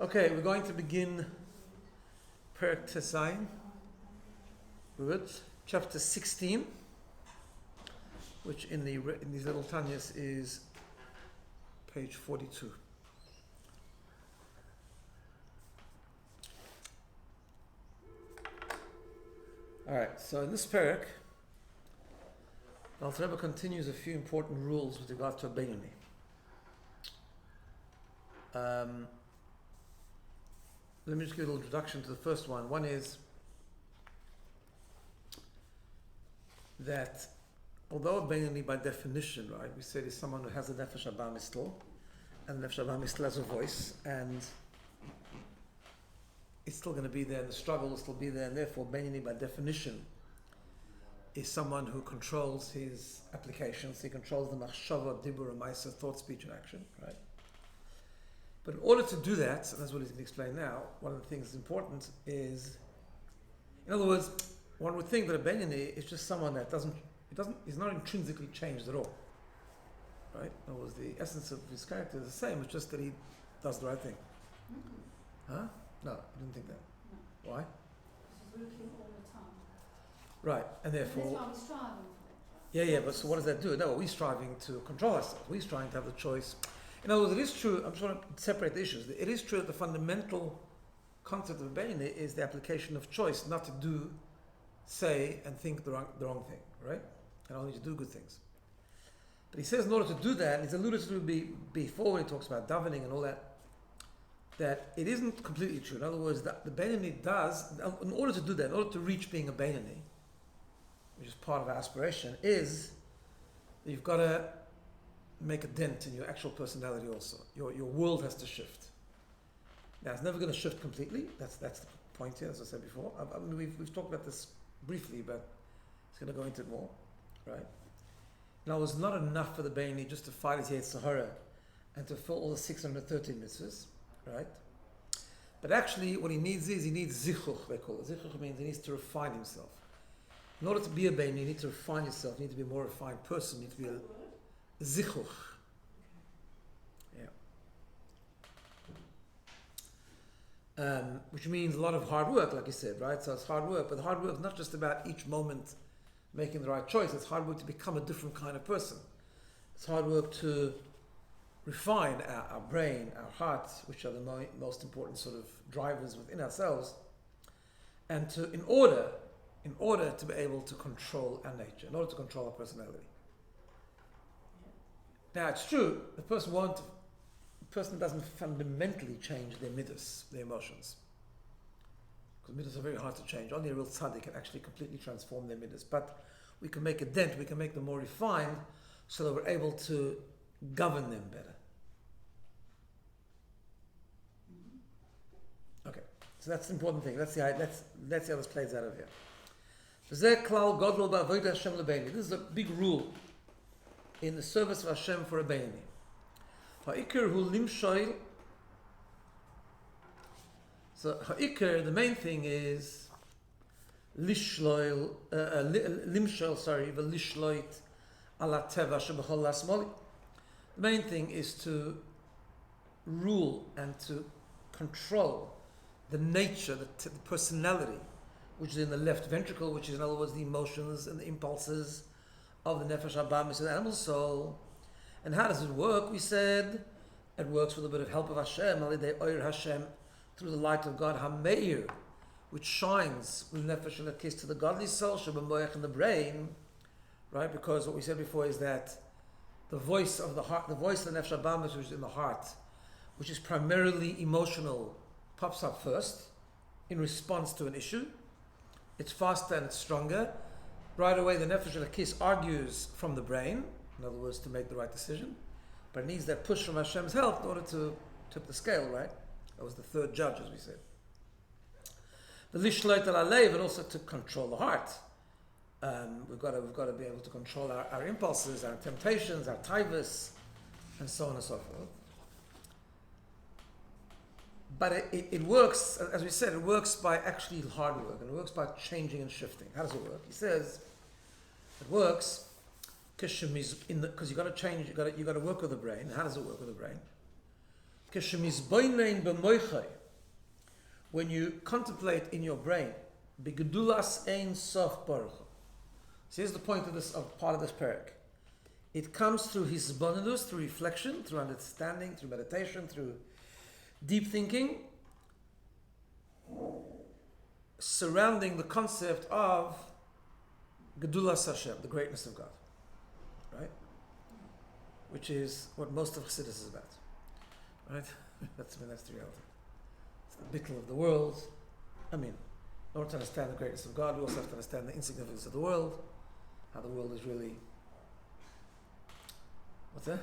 Okay, we're going to begin Perek Tesayin with chapter 16, which in these little Tanyas is page 42. Alright, so in this Perek, Alter Rebbe continues a few important rules with regard to a Benoni. Let me just give a little introduction to the first one. One is that although a Benoni by definition, right, we said is someone who has a nefesh haba mistel, and the nefesh haba mistel has a voice, and it's still going to be there, and the struggle will still be there, and therefore Benoni by definition is someone who controls his applications. He controls the machshava, dibur, ma'aser, thought, speech, and action, right? But in order to do that, and that's what he's going to explain now, one of the things that's important is, in other words, one would think that a Benoni is just someone that is not intrinsically changed at all, right? In other words, the essence of his character is the same, it's just that he does the right thing. Mm-hmm. Huh? No, I didn't think that. No. Why? He's working all the time. Right, and therefore... And that's why we're striving for it. Yeah, but so what does that do? No, we're striving to control ourselves. We're trying to have the choice. In other words, it is true, I'm trying to separate the issues. It is true that the fundamental concept of a Benoni is the application of choice, not to do, say, and think the wrong thing, right? And only to do good things. But he says in order to do that, and he's alluded to before when he talks about davening and all that, that it isn't completely true. In other words, that the Benoni does, in order to do that, in order to reach being a Benoni, which is part of our aspiration, is that you've got to make a dent in your actual personality also. Your world has to shift. Now, it's never going to shift completely. That's the point here, as I said before. I mean, we've talked about this briefly, but it's going to go into it more, right? Now, it was not enough for the Benoni just to fight his Yetzer Hara and to fulfill all the 613 mitzvahs, right? But actually, what he needs zichuch, they call it. Zichuch means he needs to refine himself. In order to be a Benoni, you need to refine yourself. You need to be a more refined person. You need to be a zichuch. Yeah. Which means a lot of hard work, like you said, right? So it's hard work, but the hard work is not just about each moment making the right choice. It's hard work to become a different kind of person. It's hard work to refine our brain, our heart, which are the most important sort of drivers within ourselves, and in order to be able to control our nature, in order to control our personality. Now, it's true, the person doesn't fundamentally change their midas, their emotions. Because midas are very hard to change. Only a real tzaddik can actually completely transform their midas. But we can make a dent, we can make them more refined, so that we're able to govern them better. Okay, so that's the important thing. Let's see how this plays out of here. This is a big rule in the service of Hashem for a Benoni. So ha'ikr, the main thing is limshol, v'lishloit ala teva shebechol lasmoli. The main thing is to rule and to control the nature, the personality, which is in the left ventricle, which is in other words the emotions and the impulses of the nefesh haba mistel, the animal soul. And how does it work? We said it works with a bit of help of Hashem, alidei oir Hashem, through the light of God, hameir, which shines with nefesh and a kiss to the godly soul, shebemoyach in the brain, right? Because what we said before is that the voice of the heart, the voice of the nefesh haba mistel, which is in the heart, which is primarily emotional, pops up first in response to an issue. It's faster and it's stronger. Right away, the nefesh and a kiss argues from the brain, in other words, to make the right decision. But it needs that push from Hashem's help in order to tip the scale, right? That was the third judge, as we said. The lishloit al alev, and also to control the heart. We've got to be able to control our impulses, our temptations, our taivas, and so on and so forth. But it works, as we said, it works by actually hard work, and it works by changing and shifting. How does it work? He says it works because you've got to change, you've got to work with the brain. How does it work with the brain? Keshemizboinein b'moichai, when you contemplate in your brain, B'gedulas ein sof baruch. So here's the point of this, of part of this parak. It comes through hisbonenus, through reflection, through understanding, through meditation, through deep thinking, surrounding the concept of Gedulas Hashem, the greatness of God, right? Which is what most of Chassidus is about, right? That's the reality. It's the bittul of the world. I mean, in order to understand the greatness of God, we also have to understand the insignificance of the world, how the world is really... What's that?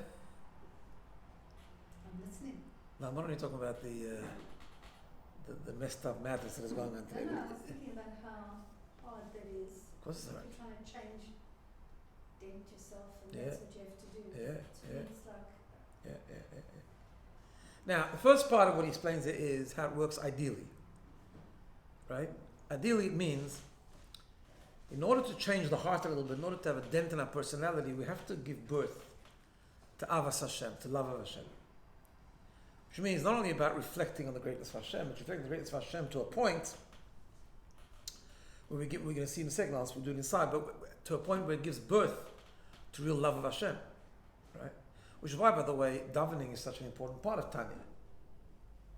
I'm listening. No, I'm not only talking about the messed up madness that is going on today. No, I was thinking about how hard that is. Of course it's hard. You're trying to change, dent yourself, and Yeah. that's what you have to do. Yeah, To me, it's like, Yeah. Now, the first part of what he explains it is how it works ideally. Right? Ideally, it means in order to change the heart a little bit, in order to have a dent in our personality, we have to give birth to Avas Hashem, to love of Hashem. Which means not only about reflecting on the greatness of Hashem, but reflecting on the greatness of Hashem to a point where we're going to see in a second, else we'll do it inside, but to a point where it gives birth to real love of Hashem. Right? Which is why, by the way, davening is such an important part of Tanya.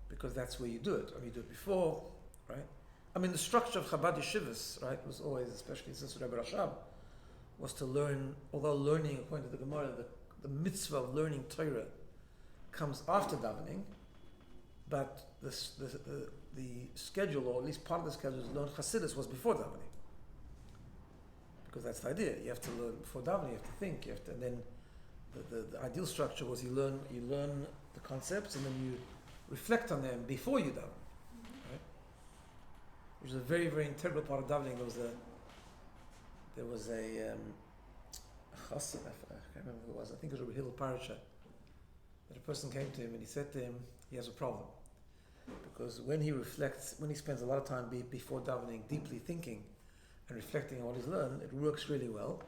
Because that's where you do it. I mean, you do it before, right? I mean, the structure of Chabad yeshivas, right, was always, especially since Rabbi Rashab, was to learn, although learning, according to the Gemara, the mitzvah of learning Torah comes after davening, but the schedule, or at least part of the schedule, to learn Chassidus was before davening. Because that's the idea. You have to learn before davening, you have to think, you have to, and then the ideal structure was you learn the concepts and then you reflect on them before you daven. Right? Which is a very, very integral part of davening. There was a chassid, I can't remember who it was, I think it was Rabbi Hillel Parasha, that a person came to him and he said to him, he has a problem. Because when he reflects, when he spends a lot of time before davening, deeply thinking and reflecting on what he's learned, it works really well.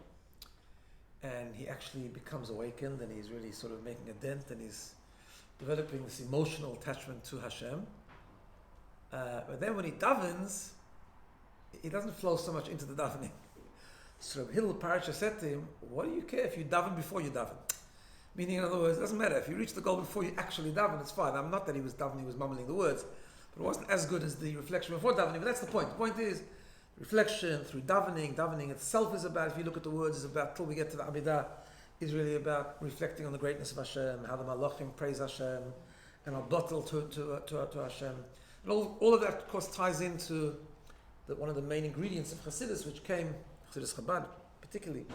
And he actually becomes awakened and he's really sort of making a dent and he's developing this emotional attachment to Hashem. But then when he davens, he doesn't flow so much into the davening. So Rabbi Hillel Parasha said to him, what do you care if you daven before you daven? Meaning, in other words, it doesn't matter. If you reach the goal before you actually daven, it's fine. I'm not that he was davening, he was mumbling the words. But it wasn't as good as the reflection before davening. But that's the point. The point is, reflection through davening. Davening itself is about, if you look at the words, is about, till we get to the Amidah, is really about reflecting on the greatness of Hashem, how the Malachim praise Hashem, and our bottle to Hashem. And all of that, of course, ties into one of the main ingredients of Chassidus, which came, Chassidus Chabad particularly,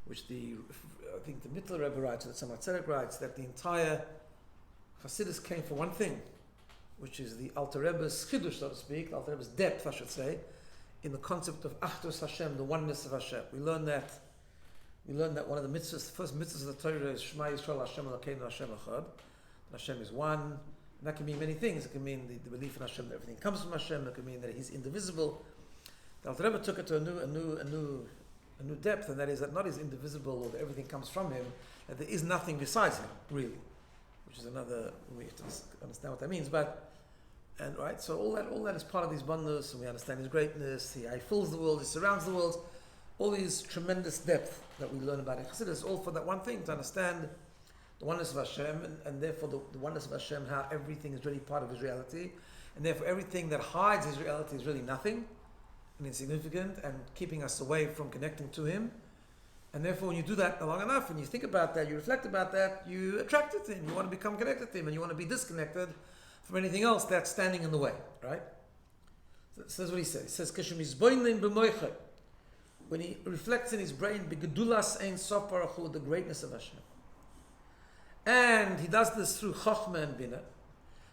which I think the Mittler Rebbe writes, or the Tzemach Tzedek writes, that the entire Chassidus came for one thing, which is the Alter Rebbe's chidush, so to speak, the Alter Rebbe's depth, I should say, in the concept of Achdus Hashem, the oneness of Hashem. We learn that one of the mitzvahs, the first mitzvahs of the Torah is Shema Yisrael Hashem Elokeinu Hashem Echad. Hashem is one. And that can mean many things. It can mean the belief in Hashem that everything comes from Hashem. It can mean that He's indivisible. The Alter Rebbe took it to a new depth, and that is that not He's indivisible or that everything comes from Him, that there is nothing besides Him, really. Which is another, we have to understand what that means. And right, so all that is part of these bandhas, and we understand His greatness. He fills the world, He surrounds the world. All these tremendous depth that we learn about in Chassidus, all for that one thing, to understand the oneness of Hashem, and therefore the oneness of Hashem, how everything is really part of His reality, and therefore everything that hides His reality is really nothing and insignificant, and keeping us away from connecting to Him. And therefore, when you do that long enough, and you think about that, you reflect about that, you attract it to Him. You want to become connected to Him, and you want to be disconnected from anything else that's standing in the way. Right? So that's what he says. He says, when he reflects in his brain, B'gedulas ein sof baruch hu, the greatness of Hashem. And he does this through Chochmah and BINA.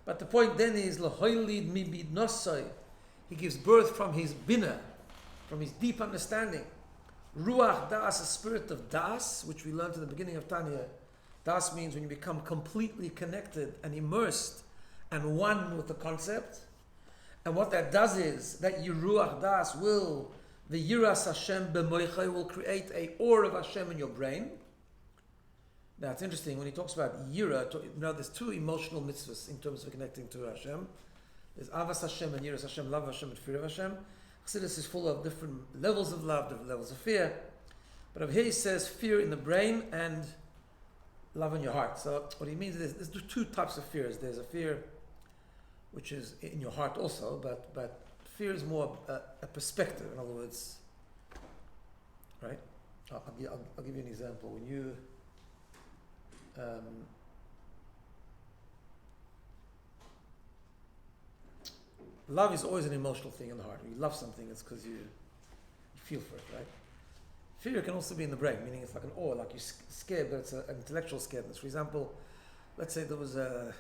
But the point then is, L'hoilid mi bidnosai, he gives birth from his BINA, from his deep understanding. Ruach das, a spirit of das, which we learned at the beginning of Tanya. Das means when you become completely connected and immersed and one with the concept. And what that does is, that your Ruach das will, the Yiras Hashem b'moichai, will create a awe of Hashem in your brain. Now it's interesting when he talks about yira. There's two emotional mitzvahs in terms of connecting to Hashem. There's avas Hashem and yiras Hashem, love Hashem and fear of Hashem. Chassidus is full of different levels of love, different levels of fear. But over here he says fear in the brain and love in your heart. So what he means is there's two types of fears. There's a fear which is in your heart also, but fear is more a perspective. In other words, right? I'll give you an example. When you love is always an emotional thing in the heart. When you love something, it's because you feel for it, right? Fear can also be in the brain, meaning it's like an awe, like you're scared, but it's an intellectual scaredness. For example, let's say there was a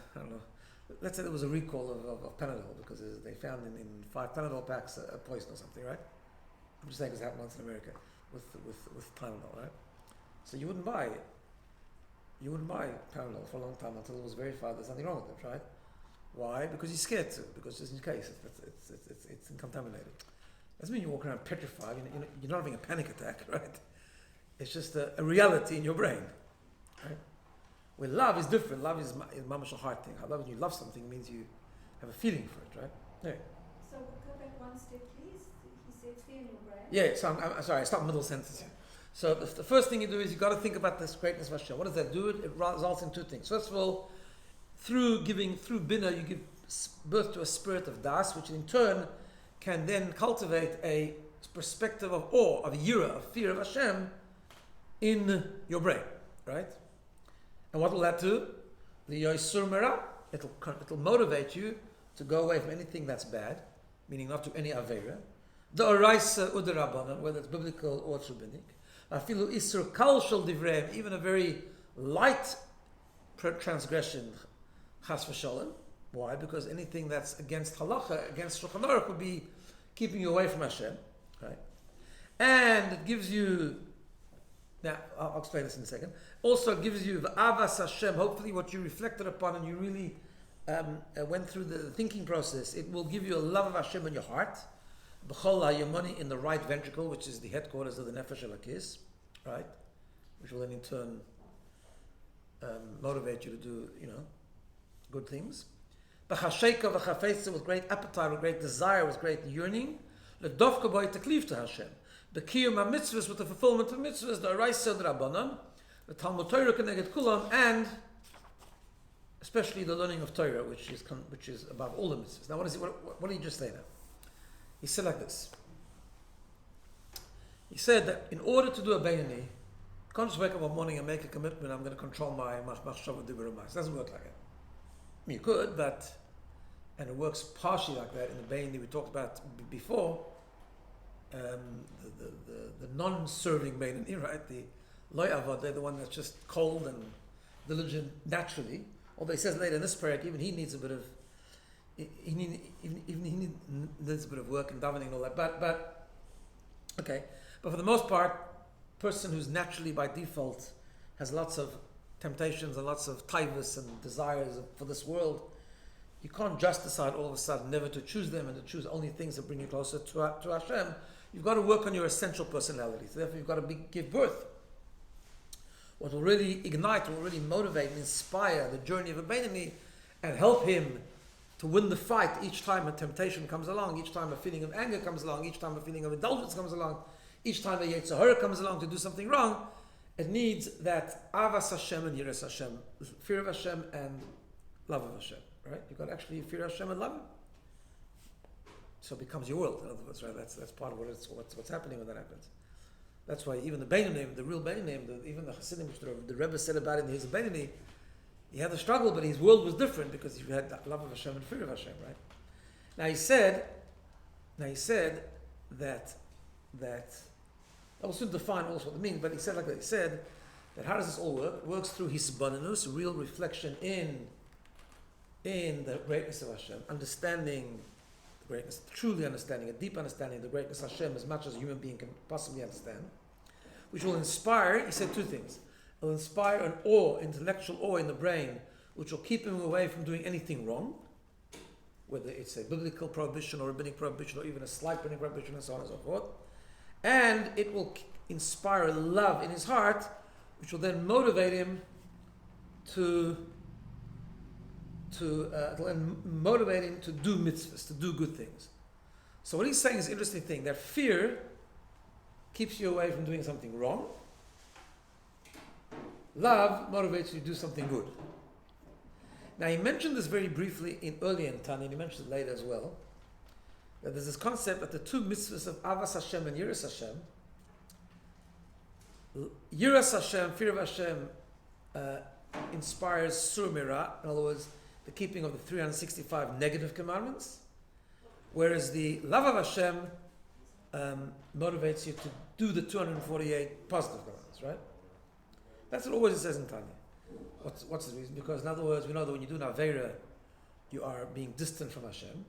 recall of Panadol because they found in 5 Panadol packs a poison or something, right? I'm just saying this happened once in America with Tylenol, right? So you wouldn't buy Panadol for a long time until it was verified there's nothing wrong with it, right? Why? Because you're scared to, because just in case it's contaminated. Doesn't mean you walk around petrified. You're not having a panic attack, right? It's just a reality in your brain, right? Where love is different. Love is mamash a heart thing. Love, when you love something, means you have a feeling for it, right? Yeah. So go back one step, please. He said fear in your brain. Yeah. So I'm sorry. I stopped middle sentence here. So the first thing you do is you got to think about this greatness of Hashem. What does that do? It results in two things. First of all, through BINA, you give birth to a spirit of das, which in turn can then cultivate a perspective of awe, of yira, of fear of Hashem in your brain, right? And what will that do? It'll motivate you to go away from anything that's bad, meaning not to any avera. The oraisa uderabanan, whether it's biblical or it's rabbinic. Afilu isur kal shel divrei, even a very light transgression, chas v'sholem. Why? Because anything that's against halacha, against Shulchan Aruch, would be keeping you away from Hashem, right? And it gives you, now I'll explain this in a second. Also it gives you the avas Hashem, hopefully what you reflected upon and you really went through the thinking process. It will give you a love of Hashem in your heart, b'chol ha'yamoni, in the right ventricle, which is the headquarters of the nefesh elokis, right? Which will then in turn motivate you to do, good things. B'chasheka v'chafetza, with great appetite, with great desire, with great yearning. L'dofka boi teklif to Hashem. The kiyum ha-mitzvahs, with the fulfillment of mitzvahs, the oraisa d'Rabbanan, the Talmud Torah keneged kulam, and especially the learning of Torah, which is above all the mitzvahs. Now, what did he just say now? He said like this. He said that in order to do a Benoni, you can't just wake up one morning and make a commitment, I'm going to control my machshava dibur u'mais. It doesn't work like that. I mean, you could, and it works partially like that in the Benoni we talked about before, the non-serving Benoni, right? The loy avad, they're the one that's just cold and diligent naturally. Although he says later in this parak, even he needs a bit of, he needs a bit of work and davening and all that. But okay. But for the most part, person who's naturally by default has lots of temptations and lots of taivas and desires for this world, you can't just decide all of a sudden never to choose them and to choose only things that bring you closer to Hashem. You've got to work on your essential personality. So therefore you've got to give birth. What will really ignite, will really motivate and inspire the journey of a Benoni and help him to win the fight each time a temptation comes along, each time a feeling of anger comes along, each time a feeling of indulgence comes along, each time a Yetzer Hara comes along to do something wrong. It needs that avas Hashem and yiras Hashem, fear of Hashem and love of Hashem, right? You've got to actually fear Hashem and love Him. So it becomes your world, in other words, right? That's part of what's happening when that happens. That's why even the Benoni, the real Benoni, even the Hasidim, which the Rebbe said about him, he's a Benoni, he had a struggle, but his world was different because he had that love of Hashem and fear of Hashem, right? Now he said that I will soon define also what it means, but he said like that. He said that how does this all work? It works through hisbananus, real reflection in the greatness of Hashem, understanding the greatness, truly understanding, a deep understanding of the greatness of Hashem as much as a human being can possibly understand, which will inspire, he said two things. It will inspire an awe, intellectual awe in the brain, which will keep him away from doing anything wrong, whether it's a biblical prohibition or rabbinic prohibition or even a slight rabbinic prohibition and so on and so forth. And it will inspire love in his heart, which will then motivate him it'll motivate him to do mitzvahs, to do good things. So what he's saying is an interesting thing, that fear keeps you away from doing something wrong. Love motivates you to do something good. Now he mentioned this very briefly earlier in Tanya, and he mentioned it later as well, that there's this concept that the two mitzvahs of Avas Hashem and Yiras Hashem, Yiras Hashem, fear of Hashem, inspires Sur Mirah, in other words, the keeping of the 365 negative commandments, whereas the love of Hashem motivates you to do the 248 positive commandments, right? That's what always it says in Tanya. What's the reason? Because in other words, we know that when you do an Aveira, you are being distant from Hashem.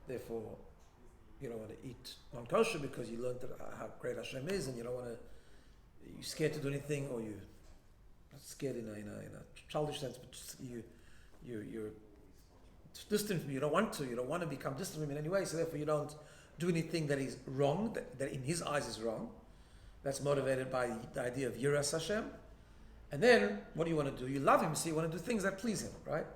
Therefore, you don't want to eat non-kosher because you learned how great Hashem is, and you don't want to. You're scared to do anything, or you not scared in a childish sense, but you're distant from him. You don't want to. You don't want to become distant from him in any way. So therefore, you don't do anything that is wrong, that in his eyes is wrong. That's motivated by the idea of Yiras Hashem. And then, what do you want to do? You love him, so you want to do things that please him, right?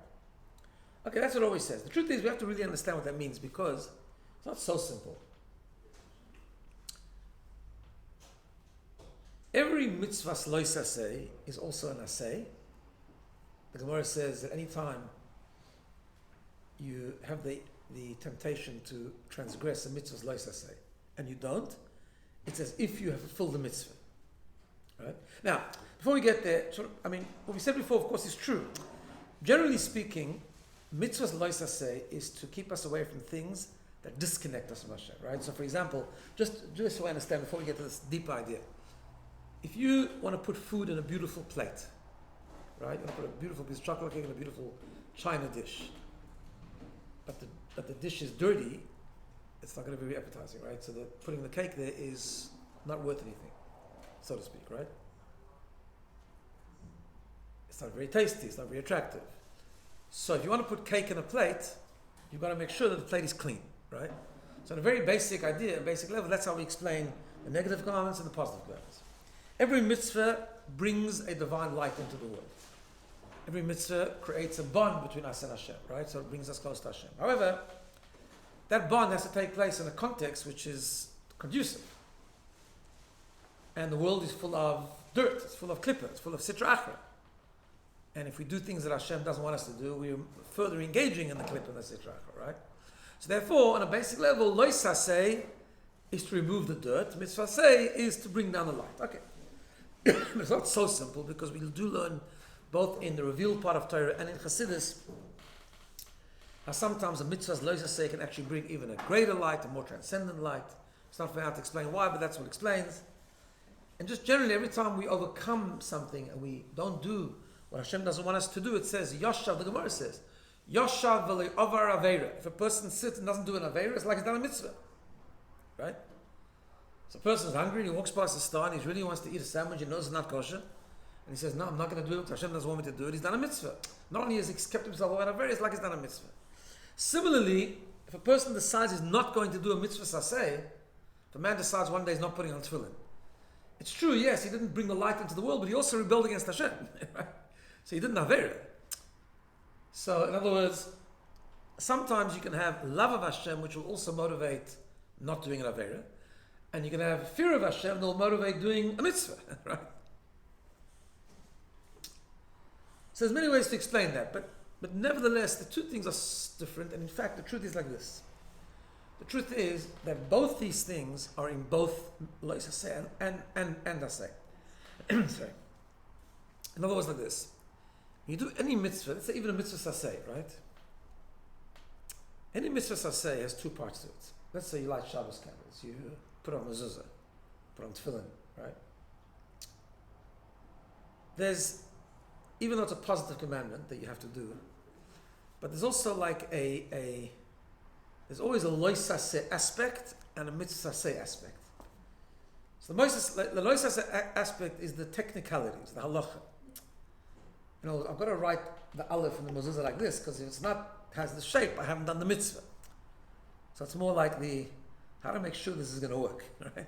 Okay, that's what it always says. The truth is, we have to really understand what that means, because it's not so simple. Every mitzvah lois aseh is also an aseh. The Gemara says that any time you have the temptation to transgress a mitzvah lois aseh, and you don't, it's as if you have fulfilled the mitzvah. Right? Now, before we get there, what we said before, of course, is true. Generally speaking, mitzvahs lois aseh is to keep us away from things that disconnect us from Hashem, right? So, for example, just so I understand, before we get to this deeper idea, if you want to put food in a beautiful plate, right? You want to put a beautiful piece of chocolate cake in a beautiful china dish, but the dish is dirty, it's not going to be very appetizing, right? So putting the cake there is not worth anything, so to speak, right? It's not very tasty, it's not very attractive. So if you want to put cake in a plate, you've got to make sure that the plate is clean, right? So on a very basic idea, basic level, that's how we explain the negative commandments and the positive commandments. Every mitzvah brings a divine light into the world. Every mitzvah creates a bond between us and Hashem, right? So it brings us close to Hashem. However, that bond has to take place in a context which is conducive. And the world is full of dirt, it's full of klippah, it's full of sitra achra. And if we do things that Hashem doesn't want us to do, we're further engaging in the klippah and the sitra achra, right? So therefore, on a basic level, lois haseh is to remove the dirt, mitzvah say is to bring down the light. Okay. It's not so simple, because we do learn both in the revealed part of Torah and in Chassidus how sometimes a mitzvah's lois haseh can actually bring even a greater light, a more transcendent light. It's not fair to explain why, but that's what it explains. And just generally, every time we overcome something and we don't do what Hashem doesn't want us to do, it says, Yoshav, the Gemara says, Yoshav v'le ovar aveira. If a person sits and doesn't do an aveira, it's like he's done a mitzvah. Right? So a person is hungry, and he walks past the store, and he really wants to eat a sandwich, he knows it's not kosher, and he says, no, I'm not going to do it, Hashem doesn't want me to do it, he's done a mitzvah. Not only has he kept himself away from aveira, it's like he's done a mitzvah. Similarly, if a person decides he's not going to do a mitzvah saseh, if a man decides one day he's not putting on tefillin, it's true, yes, he didn't bring the light into the world, but he also rebelled against Hashem. Right? So he didn't aveira. So, in other words, sometimes you can have love of Hashem, which will also motivate not doing an aveira, and you can have fear of Hashem that will motivate doing a mitzvah, right? So there's many ways to explain that, but nevertheless, the two things are different, and in fact, the truth is like this. The truth is that both these things are in both lois haseh and haseh. Sorry. In other words, like this. You do any mitzvah, let's say even a mitzvah saseh, right? Any mitzvah saseh has two parts to it. Let's say you light Shabbos candles, you put on mezuzah, put on tefillin, right? There's, even though it's a positive commandment that you have to do, but there's also like there's always a lois haseh aspect and a mitzvah saseh aspect. So the lois haseh aspect is the technicalities, the halacha. You know, I've got to write the aleph in the mezuzah like this, because if it's not, has the shape, I haven't done the mitzvah. So it's more like how to make sure this is going to work, right?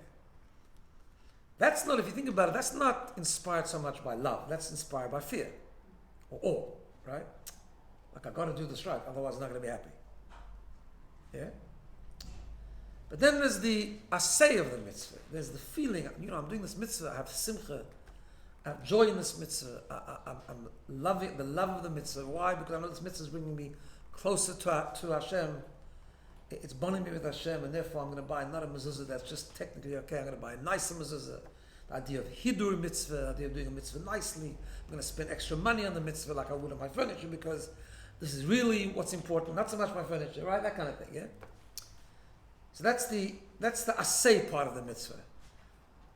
That's not, if you think about it, that's not inspired so much by love, that's inspired by fear. or, right? Like, I got to do this right, otherwise I'm not going to be happy. Yeah? But then there's the asay of the mitzvah. There's the feeling, I'm doing this mitzvah, I have simcha, I have joy in this mitzvah, I'm loving the love of the mitzvah. Why? Because I know this mitzvah is bringing me closer to Hashem. It's bonding me with Hashem, and therefore I'm going to buy not a mezuzah that's just technically okay, I'm going to buy a nicer mezuzah. The idea of hidur mitzvah, the idea of doing a mitzvah nicely. I'm going to spend extra money on the mitzvah like I would on my furniture, because this is really what's important, not so much my furniture, right? That kind of thing, yeah? So that's the asay part of the mitzvah.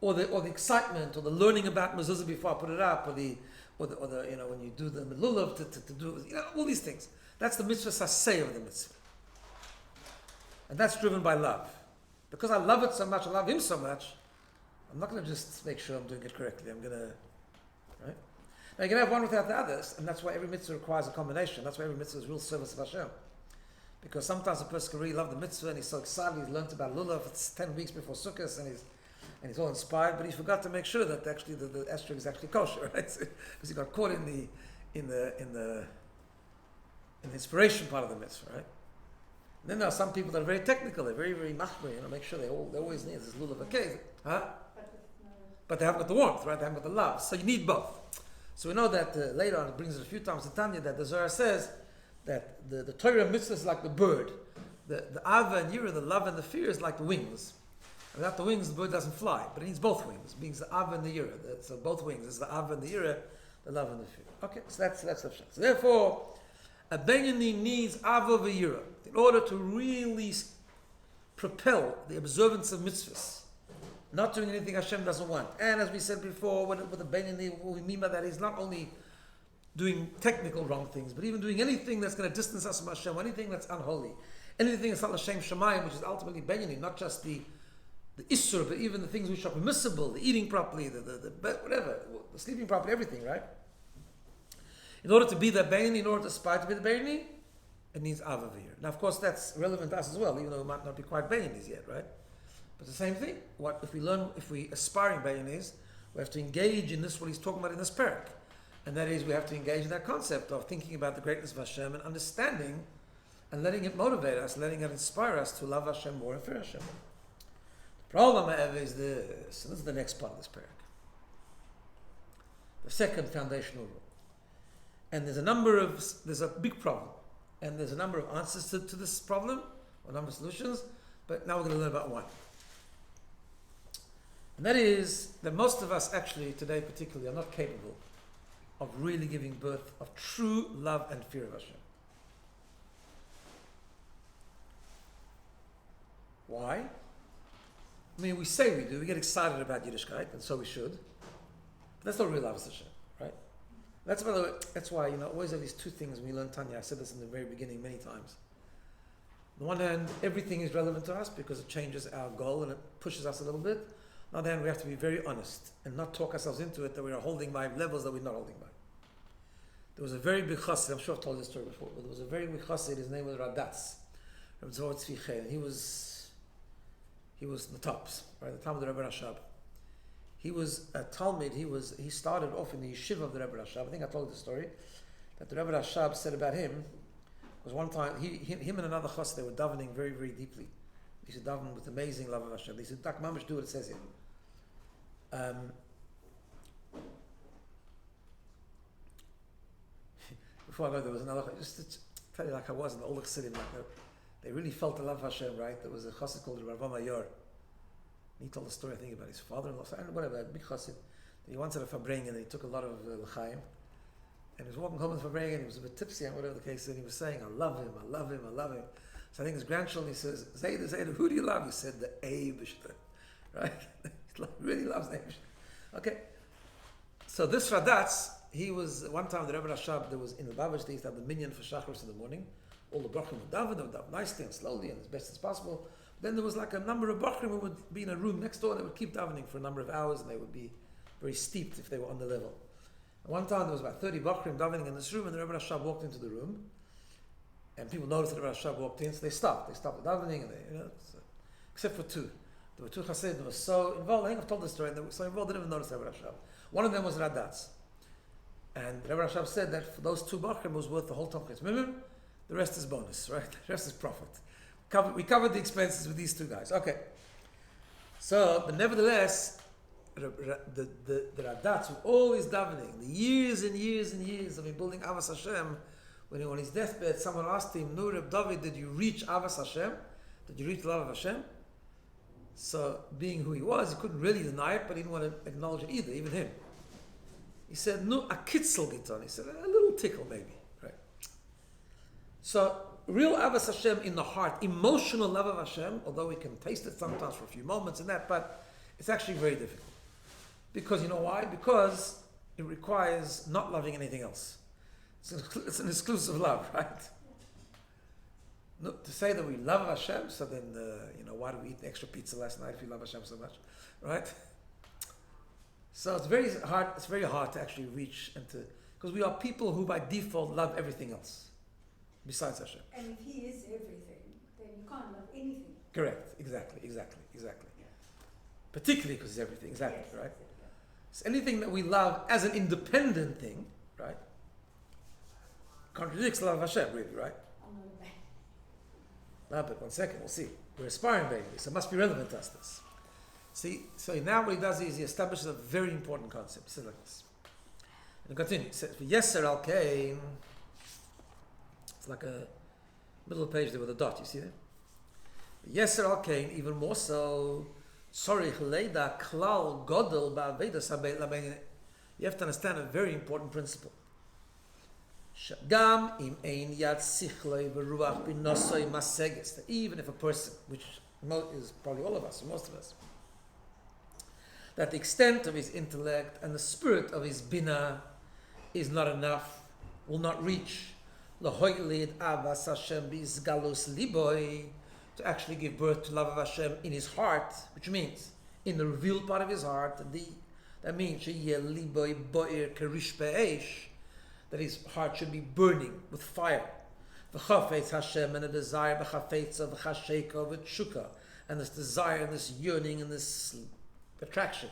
Or the excitement, or the learning about mezuzah before I put it up, or the when you do the melulav to do, all these things. That's the mitzvah asay of the mitzvah. And that's driven by love. Because I love it so much, I love him so much, I'm not going to just make sure I'm doing it correctly. I'm going to, right? Now you can have one without the others, and that's why every mitzvah requires a combination. That's why every mitzvah is real service of Hashem. Because sometimes a person can really love the mitzvah, and he's so excited, he's learned about lulav, it's 10 weeks before Sukkot, and he's all inspired, but he forgot to make sure that actually the estrog is actually kosher, right? Because he got caught in the inspiration part of the mitzvah, right? And then there are some people that are very technical, they're very, very machmir, make sure they always need this lulav okay, huh? But they haven't got the warmth, right? They haven't got the love. So you need both. So we know that later on, it brings it a few times in Tanya, that the Zohar says that the Torah mitzvah is like the bird. The ava and yira, the love and the fear, is like the wings. And without the wings, the bird doesn't fly. But it needs both wings. It means the ava and the yira. So both wings is the ava and the yira, the love and the fear. Okay, so that's the pshat. So therefore, a Benoni needs ava v'yira in order to really propel the observance of mitzvahs. Not doing anything Hashem doesn't want. And as we said before, with the Benoni, what we mean by that is not only doing technical wrong things, but even doing anything that's going to distance us from Hashem, anything that's unholy, anything that's not L'Shem Shemayim, which is ultimately Benoni, not just the Issur, but even the things which are permissible, the eating properly, the whatever, the sleeping properly, everything, right? In order to be the Benoni, in order to aspire to be the Benoni, it needs Avavir. Now, of course, that's relevant to us as well, even though we might not be quite Benonis yet, right? But the same thing. What if we aspiring Benonis, we have to engage in this, what he's talking about in this parak. And that is, we have to engage in that concept of thinking about the greatness of Hashem and understanding and letting it motivate us, letting it inspire us to love Hashem more and fear Hashem. The problem, however, is this, and this is the next part of this parak. The second foundational rule. And there's a big problem. And there's a number of answers to this problem, or a number of solutions, but now we're going to learn about one. And that is that most of us actually today particularly are not capable of really giving birth of true love and fear of Hashem. Why? I mean, we say we do, we get excited about Yiddishkeit, and so we should. But that's not real love of Hashem, right? That's, by the way, that's why, always have these two things when we learn Tanya. I said this in the very beginning many times. On the one hand, everything is relevant to us because it changes our goal and it pushes us a little bit. On the other hand, we have to be very honest and not talk ourselves into it that we are holding by levels that we're not holding by. There was a very big chassid, I'm sure I've told this story before, but there was a very big chassid, his name was Radatz, Rabbi Zohar Tzvi Chen, and he was the tops, right, at the time of the Rebbe Rashab. He was a Talmud, he started off in the yeshiva of the Rebbe Rashab. I think I told you the story, that the Rebbe Rashab said about him, was one time, him and another chassid, they were davening very, very deeply. They used to daven with amazing love of Hashem. They said, "Tak mamish, do what it says here." Before I go, there was another, just to tell you like I was in the old Chassidim, they really felt the love of Hashem, right? There was a chassid called Rabbi Mayor. He told a story, I think, about his father-in-law, whatever, a big chassid. He once had a fabring and he took a lot of l'chaim. And he was walking home with the fabring and he was a bit tipsy and whatever the case, and he was saying, I love him, I love him, I love him. So I think his grandchildren, he says, Zayda, who do you love? He said, the Eibishter. Right? He really loves the Eibishter. Okay. So this Radatz, he was, one time the Rebbe Rashab, there was in the Babish, they used to have the minyan for Shachris in the morning. All the Bachrim would daven nicely and slowly and as best as possible. Then there was like a number of Bachrim who would be in a room next door and they would keep davening for a number of hours and they would be very steeped if they were on the level. And one time there was about 30 Bachrim davening in this room and the Rebbe Rashab walked into the room. And people noticed that the Rebbe Rashab walked in, so they stopped. They stopped the davening, and so, except for two. There were two Chassidim who were so involved. I think I've told this story. They were so involved they didn't even notice the Rebbe Rashab. One of them was Radatz, And Rabbi Rashab said that for those two Bachrim was worth the whole Tomkes. Remember? The rest is bonus, right? The rest is profit. We covered the expenses with these two guys. Okay. So, but nevertheless, the Radatz, who always davening, the years and years and years of him building Avas Hashem, when he was on his deathbed, someone asked him, "No, Reb David, did you reach Avas Hashem? Did you reach the love of Hashem?" So, being who he was, he couldn't really deny it, but he didn't want to acknowledge it either, even him. He said, "No, a kitzel giton." He said, "A little tickle, maybe." Right. So, real Avas Hashem in the heart, emotional love of Hashem, although we can taste it sometimes for a few moments and that, but it's actually very difficult. Because you know why? Because it requires not loving anything else. It's an exclusive love, right? No, to say that we love Hashem, so then, why do we eat extra pizza last night if we love Hashem so much, right? So it's very hard to actually reach and to, because we are people who by default love everything else besides Hashem. And if He is everything, then you can't love anything. Correct, exactly. Yeah. Particularly because it's everything, exactly, yes, right? So anything that we love as an independent thing, right, contradicts the love of Hashem, really, right? I'm not a man. No, but 1 second, we'll see. We're aspiring babies, so it must be relevant to us, this. See, so now what he does is he establishes a very important concept. He says like this. And he continues. He says, Yeser al Kain. It's like a middle of the page there with a dot, you see that? Yeser al Kain, even more so. Sorry, Leida Klal Godel Ba'aveda Sabei Labein. You have to understand a very important principle. Gam im ein yad sichloi v'ruach b'nosoi maseges. That even if a person, which is probably all of us, or most of us, that the extent of his intellect and the spirit of his BINA is not enough, will not reach l'hoylid avas Hashem b'izgalus liboy, to actually give birth to love of Hashem in his heart, which means in the revealed part of his heart. That means sheyeh liboy bo'ir kerish be'esh, that his heart should be burning with fire. V'chafetz Hashem, and a desire v'chafetz of v'chasheka v'tshuka, and this desire and this yearning and this attraction.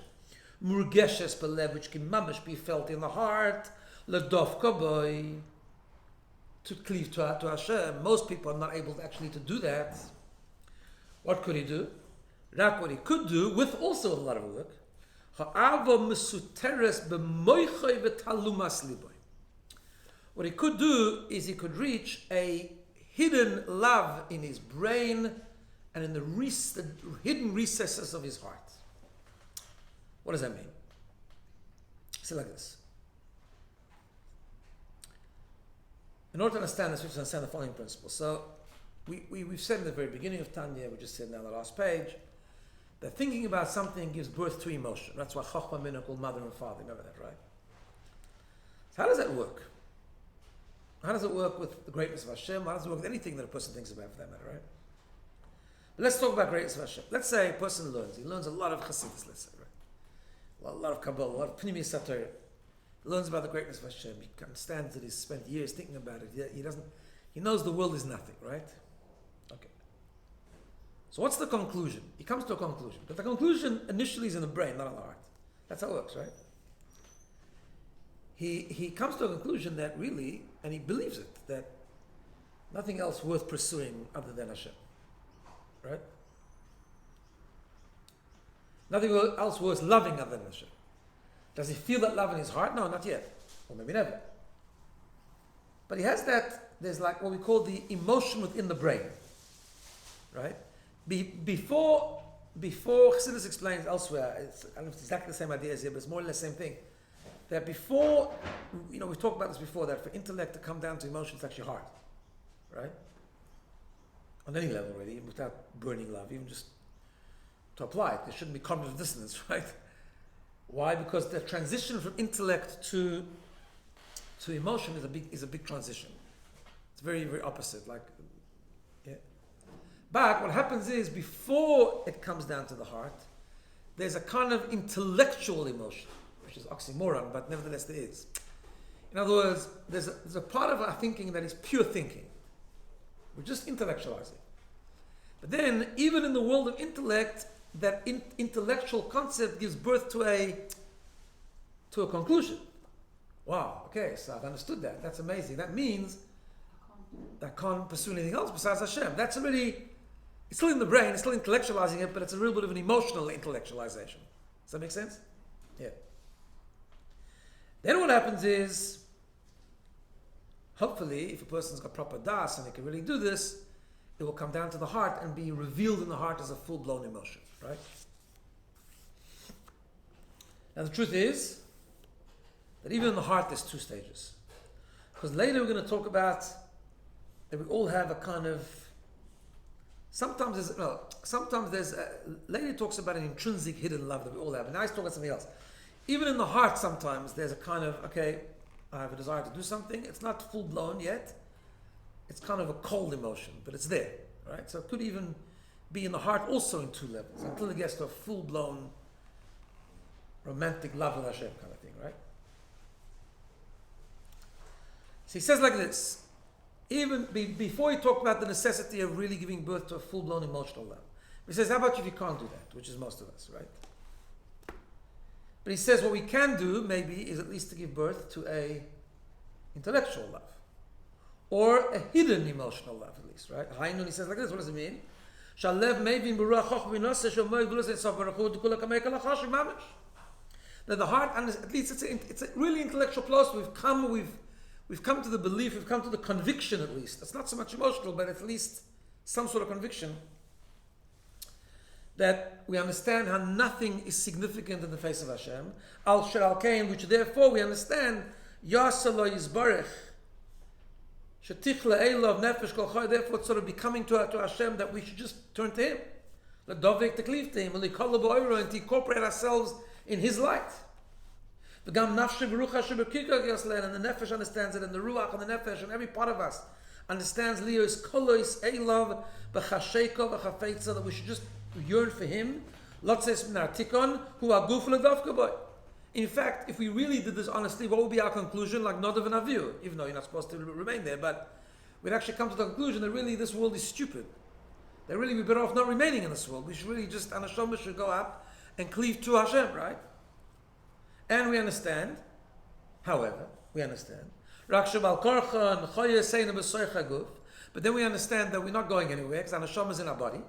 Murgeshes belev, which can mamish be felt in the heart. L'dof kaboy, to cleave to Hashem. Most people are not able actually to do that. What could he do? Rak, what he could do, with also a lot of work. Ha'ava mesuteres b'moichay v'talumas liboy. What he could do is he could reach a hidden love in his brain and in the hidden recesses of his heart. What does that mean? Say like this. In order to understand this, we have to understand the following principle. So, we've said in the very beginning of Tanya, we just said now on the last page, that thinking about something gives birth to emotion. That's why Chochmah Mina called mother and father. Remember that, right? So how does that work? How does it work with the greatness of Hashem? How does it work with anything that a person thinks about, for that matter, right? But let's talk about greatness of Hashem. Let's say a person learns. He learns a lot of Chassidus, let's say, right? A lot of Kabbalah, a lot of Pnimi Sator. He learns about the greatness of Hashem. He understands it. He's spent years thinking about it. He knows the world is nothing, right? Okay. So what's the conclusion? He comes to a conclusion. But the conclusion initially is in the brain, not in the heart. That's how it works, right? He comes to a conclusion that really, and he believes it, that nothing else worth pursuing other than Hashem. Right? Nothing else worth loving other than Hashem. Does he feel that love in his heart? No, not yet. Or maybe never. But he has that, there's like what we call the emotion within the brain. Right? Before Chassidus explains elsewhere, I don't know if it's exactly the same idea as here, but it's more or less the same thing. That before, we've talked about this before, that for intellect to come down to emotion, it's actually hard. Right? On any level, really, without burning love, even just to apply it. There shouldn't be cognitive dissonance, right? Why? Because the transition from intellect to emotion is a big transition. It's very, very opposite. But what happens is, before it comes down to the heart, there's a kind of intellectual emotion, which is oxymoron, but nevertheless there is. In other words, there's a part of our thinking that is pure thinking. We're just intellectualizing. But then, even in the world of intellect, that intellectual concept gives birth to a conclusion. Wow, okay, so I've understood that. That's amazing. That means that I can't pursue anything else besides Hashem. That's already, it's still in the brain, it's still intellectualizing it, but it's a real bit of an emotional intellectualization. Does that make sense? Yeah. Then what happens is, hopefully, if a person's got proper das and he can really do this, it will come down to the heart and be revealed in the heart as a full-blown emotion, right? Now the truth is that even in the heart there's two stages. Because later we're going to talk about that we all have a kind of, later it talks about an intrinsic hidden love that we all have. And now he's talking about something else. Even in the heart sometimes there's a kind of, okay, I have a desire to do something. It's not full-blown yet. It's kind of a cold emotion, but it's there, right? So it could even be in the heart also in two levels until it gets to a full-blown romantic love with Hashem kind of thing, right? So he says like this, even before he talked about the necessity of really giving birth to a full-blown emotional love, he says, how about if you can't do that, which is most of us, right? But he says what we can do maybe is at least to give birth to a intellectual love. Or a hidden emotional love at least, right? Hainun, he says like this, what does it mean? That the heart, and at least it's a really intellectual place. We've come to the belief, we've come to the conviction at least. It's not so much emotional, but at least some sort of conviction that we understand how nothing is significant in the face of Hashem. Al Shal Kain, which therefore we understand Yasalo Yisbarech. Therefore it's sort of becoming to Hashem that we should just turn to Him. And to incorporate ourselves in His light. And the Nefesh understands it, and the Ruach and the Nefesh and every part of us understands Leo's Kolois Eilav B'chasheko B'chafetza, that we should just yearn for Him. In fact, if we really did this honestly, what would be our conclusion? Like Nodav and Avihu, even though you're not supposed to remain there, but we'd actually come to the conclusion that really this world is stupid. That really we're better off not remaining in this world. We should really just, Anashama should go up and cleave to Hashem, right? And we understand, however, but then we understand that we're not going anywhere because Anashama is in our body.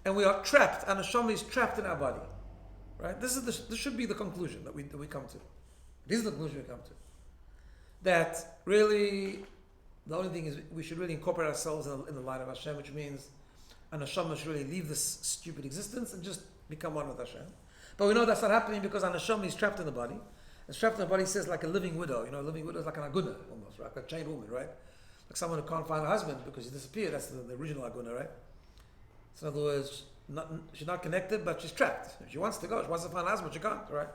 And we are trapped, and Neshama is trapped in our body, right? This should be the conclusion that we come to. This is the conclusion we come to. That really, the only thing is we should really incorporate ourselves in the light of Hashem, which means a Neshama should really leave this stupid existence and just become one with Hashem. But we know that's not happening because a Neshama is trapped in the body. And trapped in the body says like a living widow. You know, a living widow is like an aguna almost, right? Like a chained woman, right? Like someone who can't find a husband because he disappeared. That's the original aguna, right? So in other words, she's not connected, but she's trapped. If she wants to go, she wants to find a husband, she can't, right?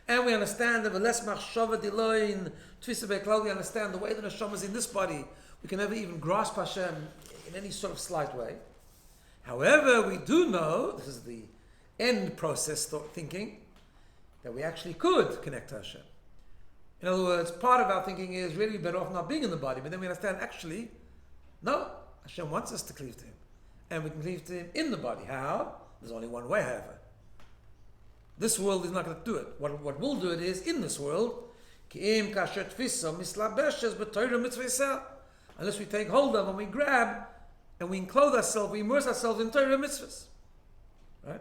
And we understand that we understand the way the neshama is in this body, we can never even grasp Hashem in any sort of slight way. However, we do know, this is the end process thinking, that we actually could connect to Hashem. In other words, part of our thinking is really better off not being in the body, but then we understand actually, no, Hashem wants us to cleave to Him. And we can cleave to Him in the body. How? There's only one way, however. This world is not going to do it. What will do it is, in this world, unless we take hold of and we grab and we enclose ourselves, we immerse ourselves in Torah mitzvahs. Right?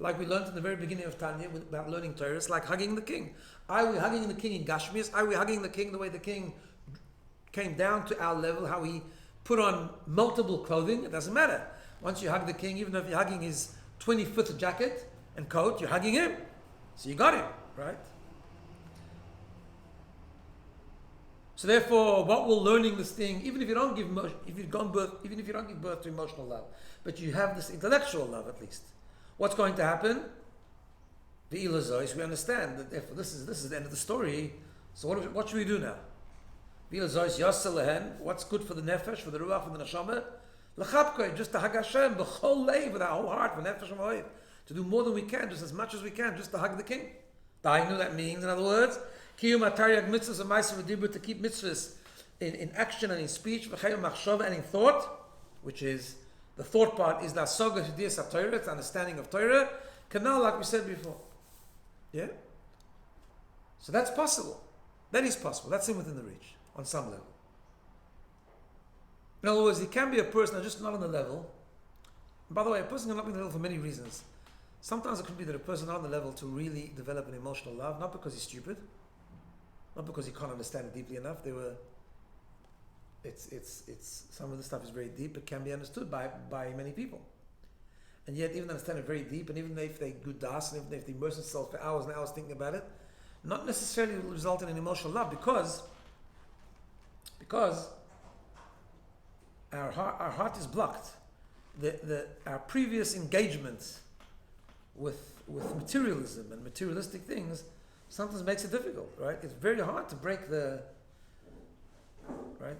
Like we learned in the very beginning of Tanya about learning Torah, it's like hugging the king. Are we hugging the king in Gashmias? Are we hugging the king the way the king came down to our level, how he put on multiple clothing? It doesn't matter. Once you hug the king, even if you're hugging his 25th jacket and coat, you're hugging him. So you got him, right? So therefore, what will learning this thing, even if you don't give birth to emotional love, but you have this intellectual love at least, what's going to happen? The Ilazois, we understand that therefore this is the end of the story. So what should we do now? What's good for the nefesh, for the ruach, for the neshama? L'chapkoi, just to hug Hashem, b'chol leiv, with our whole heart, for nefesh and moed, to do more than we can, just as much as we can, just to hug the king. Dainu, that means, in other words, kiyum ataryag mitzvahs and ma'aser v'dibur, to keep mitzvahs in action and in speech, v'chayim machshava, and in thought, which is The thought part is the Asoga Hidiyas HaTorah, it's the understanding of Torah. Canal, like we said before. Yeah? So that's possible. That is possible. That's in within the reach, on some level. In other words, he can be a person that's just not on the level. And by the way, a person can not be on the level for many reasons. Sometimes it could be that a person not on the level to really develop an emotional love, not because he's stupid, not because he can't understand it deeply enough. It's some of the stuff is very deep. It can be understood by many people, and yet even understand it very deep, and even if they good das, and even if they immerse themselves for hours and hours thinking about it, not necessarily will result in an emotional love because our heart is blocked. Our previous engagement with materialism and materialistic things sometimes makes it difficult, right? It's very hard to break right?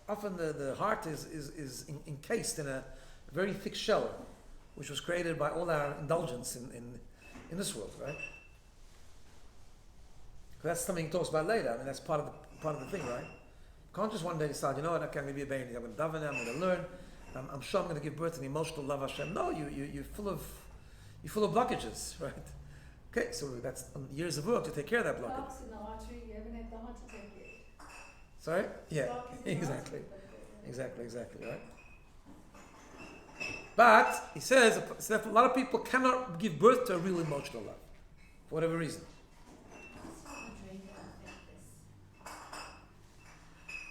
Often the heart is encased in a very thick shell, which was created by all our indulgence in this world, right? That's something he talks about later. I mean, that's part of the thing, right? You can't just one day decide, you know what, I can't be a baby. I'm going to daven. I'm going to learn. I'm sure I'm going to give birth to an emotional love Hashem. No, you're full of blockages, right? Okay, so that's years of work to take care of that blockage. Blocks in the artery, you haven't had the heart attack yet. Sorry? Yeah, Blocks in the exactly. artery. Exactly, right? But he says that a lot of people cannot give birth to a real emotional love for whatever reason.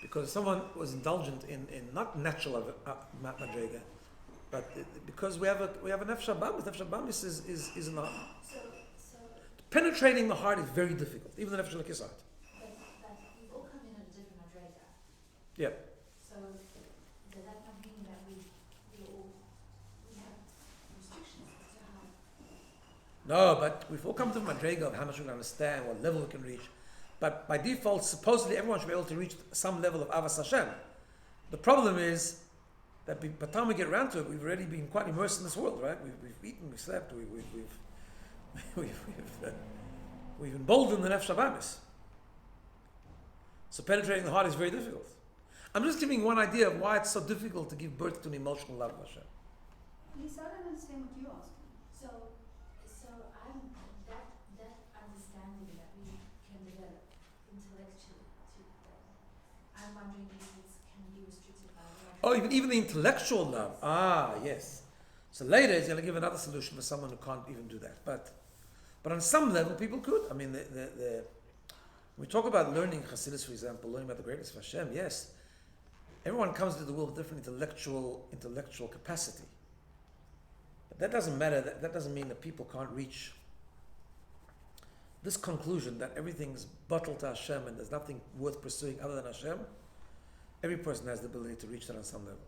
Because someone was indulgent in not natural madrega, but because we have a nefesh habamis. Nefesh habamis is in the heart. So Penetrating the heart is very difficult, even the nefesh lekis heart. but we've all come in at a different madrega. Yeah. So does that not mean that we have restrictions as to how? No, but we've all come to the madrega of how much we can understand, what level we can reach. But by default, supposedly everyone should be able to reach some level of Avas Hashem. The problem is that by the time we get around to it, we've already been quite immersed in this world, right? We've eaten, we've slept, we've emboldened the nefesh habamis. So penetrating the heart is very difficult. I'm just giving one idea of why it's so difficult to give birth to an emotional love of Hashem. Lisa, I don't understand what you're asking. So I'm that understanding that we can develop intellectually I'm wondering if it can be restricted by the Oh, even the intellectual love. Ah, yes. So later he's going to give another solution for someone who can't even do that. But on some level, people could. I mean, we talk about learning Chassidus, for example, learning about the greatness of Hashem. Yes, everyone comes to the world with different intellectual capacity. But that doesn't matter. That doesn't mean that people can't reach this conclusion that everything's bottled to Hashem and there's nothing worth pursuing other than Hashem. Every person has the ability to reach that on some level.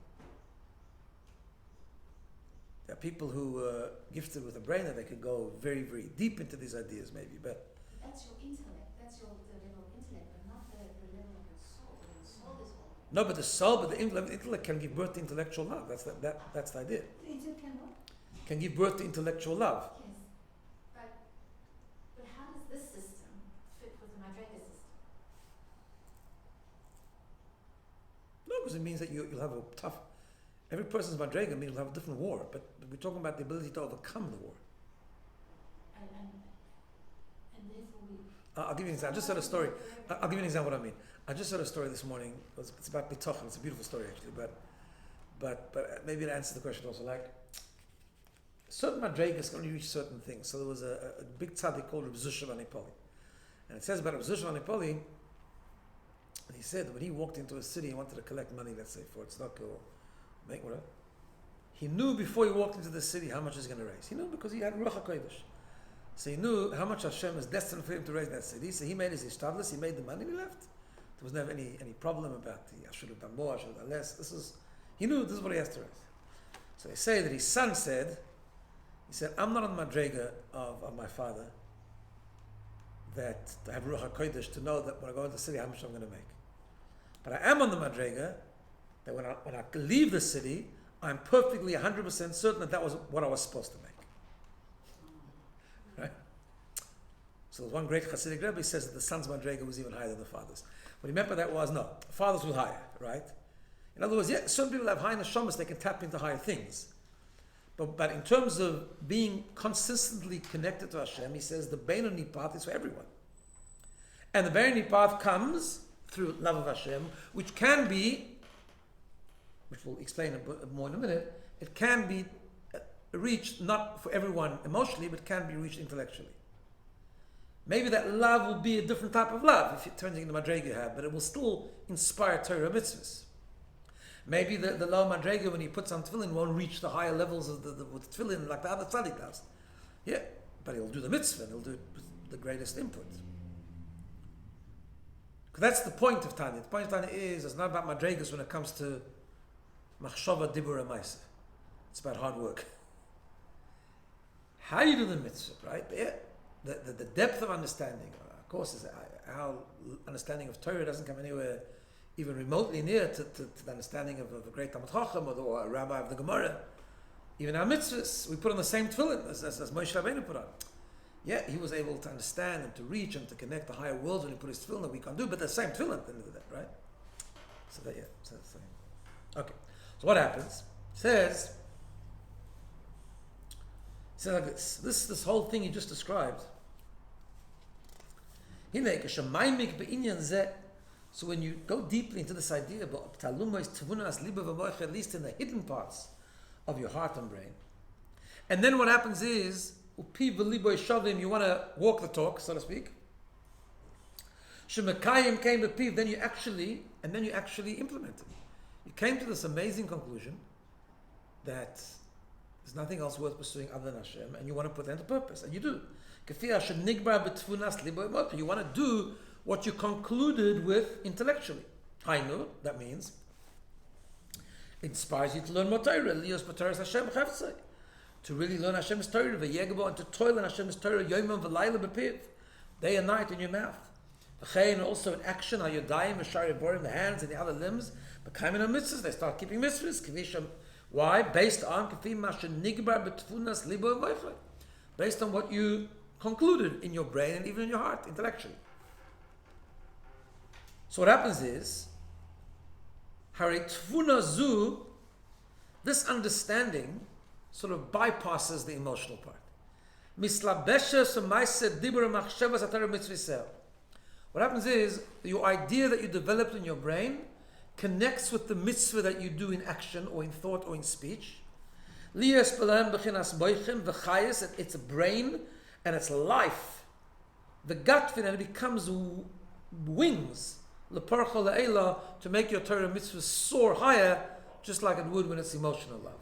There are people who are gifted with a brain that they could go very, very deep into these ideas, maybe. But That's your intellect. That's the level of intellect, but not the level of the soul. The soul is all. no, but the soul, but the intellect can give birth to intellectual love. That's the idea. The intellect can what? Can give birth to intellectual love. Yes, but how does this system fit with the Madrega system? No, because it means that you'll have a tough. Every person's madrega means you'll have a different war. But we're talking about the ability to overcome the war. And therefore we. I'll give you an example. I just heard a story. I'll give you an example of what I mean. I just heard a story this morning. It's about bitochen. It's a beautiful story actually, but maybe it answers the question also. Like certain madregas can only reach certain things. So there was a big tzaddik called Rabbi Zusha Vanipoli, and it says about Rabbi Zusha Vanipoli. He said when he walked into a city, he wanted to collect money, let's say for tzedakah or make whatever. He knew before he walked into the city how much he's going to raise. He knew because he had Ruach HaKodesh. So he knew how much Hashem is destined for him to raise that city. So he made his ishtadlus, he made the money, and he left. There was never any problem about I should have done more, I should have done less. He knew this is what he has to raise. So they say that his son said, I'm not on the madrega of my father that to have Ruach HaKodesh to know that when I go into the city how much I'm going to make. But I am on the madrega that when I leave the city, I'm perfectly 100% certain that was what I was supposed to make. Right? So one great Hasidic Rebbe says that the son's madrega was even higher than the father's. What he meant by that was, no, the father's was higher, right? In other words, yeah, some people have high neshamas, they can tap into higher things. But in terms of being consistently connected to Hashem, he says the Benoni path is for everyone. And the Benoni path comes through love of Hashem, which can be, which we'll explain more in a minute, it can be reached not for everyone emotionally, but can be reached intellectually. Maybe that love will be a different type of love if it turns into the madrega you have, but it will still inspire Torah mitzvahs. Maybe the low madrega, when he puts on tefillin, won't reach the higher levels of the with tefillin like the other tzaddik does. Yeah, but he'll do the mitzvah, and he'll do it with the greatest input. Because that's the point of Tanya. The point of Tanya is, it's not about madregas when it comes to machshava, dibur, and maisa. It's about hard work. How you do the mitzvah, right? But yeah, the depth of understanding, of course, is our understanding of Torah doesn't come anywhere even remotely near to the understanding of a great Talmid Chacham or a rabbi of the Gemara. Even our mitzvahs, we put on the same tefillin as Moshe Rabbeinu put on. Yeah, he was able to understand and to reach and to connect the higher worlds when he put his tefillin that we can't do, but the same tefillin at the end of that, right? So that, yeah, so that's the same. Okay, so what happens? It says like this whole thing you just described. So when you go deeply into this idea about taluma is tavunas liba v'moich, at least in the hidden parts of your heart and brain, and then what happens is upi v'libo shavim, you want to walk the talk, so to speak. Shemekayim came to piv, then you actually implement it. You came to this amazing conclusion that there's nothing else worth pursuing other than Hashem, and you want to put that into purpose, and you do. You want to do what you concluded with intellectually. Hainu, that means, it inspires you to learn more Torah, to really learn Hashem's Torah, and to toil in Hashem's Torah, day and night in your mouth. And also in action, the hands and the other limbs, they start keeping mitzvahs. Why? Based on what you concluded in your brain and even in your heart, intellectually. So what happens is, this understanding sort of bypasses the emotional part. What happens is, your idea that you developed in your brain connects with the mitzvah that you do in action or in thought or in speech. It's a brain and it's life. The gut and it becomes wings to make your Torah mitzvah soar higher, just like it would when it's emotional love.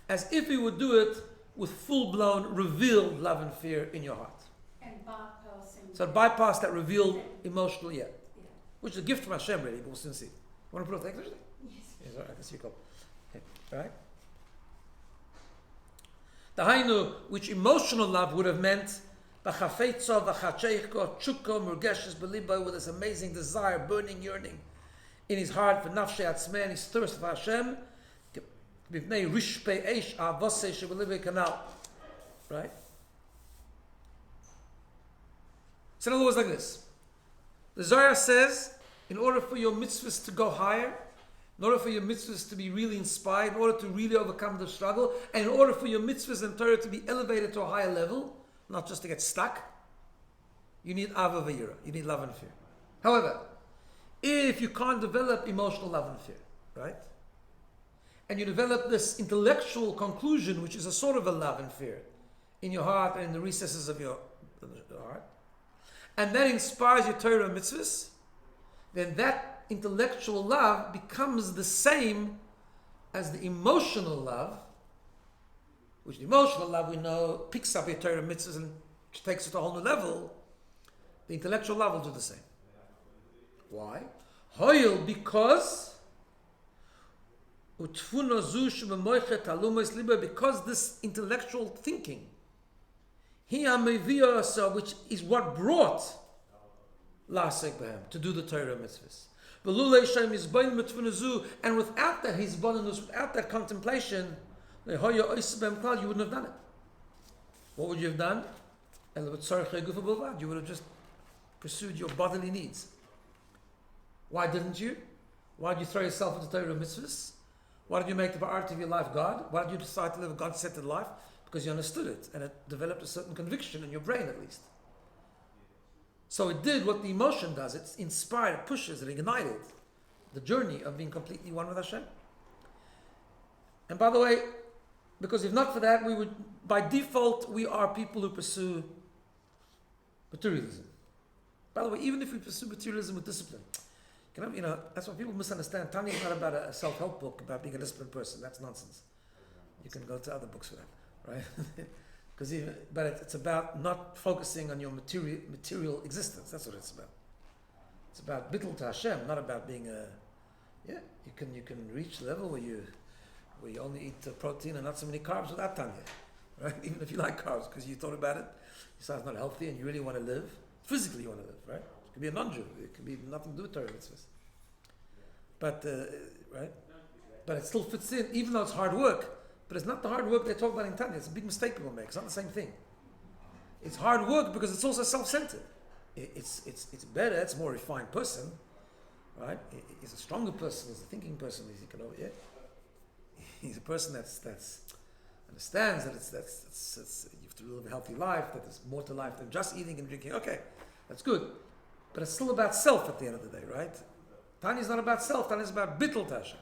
As if you would do it with full-blown, revealed love and fear in your heart. And bypassing. So bypass that revealed emotional, which is a gift from Hashem, really, but we'll soon see. Want to put it actually? Yes, all right, I can see you go. Okay, right? The Hainu, which emotional love would have meant, with this amazing desire, burning, yearning in his heart for nafshei atzmei, and his thirst for Hashem, right? So in other words, like this. The Zohar says, in order for your mitzvahs to go higher, in order for your mitzvahs to be really inspired, in order to really overcome the struggle, and in order for your mitzvahs and Torah to be elevated to a higher level, not just to get stuck, you need ava v'yira, you need love and fear. However, if you can't develop emotional love and fear, right? And you develop this intellectual conclusion, which is a sort of a love and fear in your heart and in the recesses of your heart, and that inspires your Torah and mitzvahs, then that intellectual love becomes the same as the emotional love, which the emotional love we know picks up your Torah and mitzvahs and takes it to a whole new level. The intellectual love will do the same. Why? Hoyel, because this intellectual thinking, which is what brought to do the Torah mitzvahs. And without that hisbonenus, without that contemplation, you wouldn't have done it. What would you have done? You would have just pursued your bodily needs. Why didn't you? Why did you throw yourself into Torah mitzvahs? Why did you make the priority of your life God? Why did you decide to live a God-centered life? Because you understood it, and it developed a certain conviction in your brain at least. So it did what the emotion does. It inspired, it pushes, it ignited the journey of being completely one with Hashem. And by the way, because if not for that, we would, by default, we are people who pursue materialism. By the way, even if we pursue materialism with discipline, that's why people misunderstand. Tanya is not about a self-help book about being a disciplined person. That's nonsense. You can go to other books for that, right? But it's about not focusing on your material existence. That's what it's about. It's about bittul to Hashem, not about being you can reach the level where you only eat protein and not so many carbs without Tanya, right? Even if you like carbs, because you thought about it, you saw it's not healthy and you really want to live, physically you want to live, right? It could be a non-Jew, it could be nothing to do with Torah mitzvahs. But, right? But it still fits in, even though it's hard work, but it's not the hard work they talk about in Tanya. It's a big mistake people make. It's not the same thing. It's hard work because it's also self-centered. It's better, it's a more refined person, right? He's a stronger person, he's a thinking person, he's a person that's understands that it's you have to live a healthy life, that there's more to life than just eating and drinking. Okay, that's good. But it's still about self at the end of the day, right? Tanya's not about self, Tanya's about bittul to Hashem.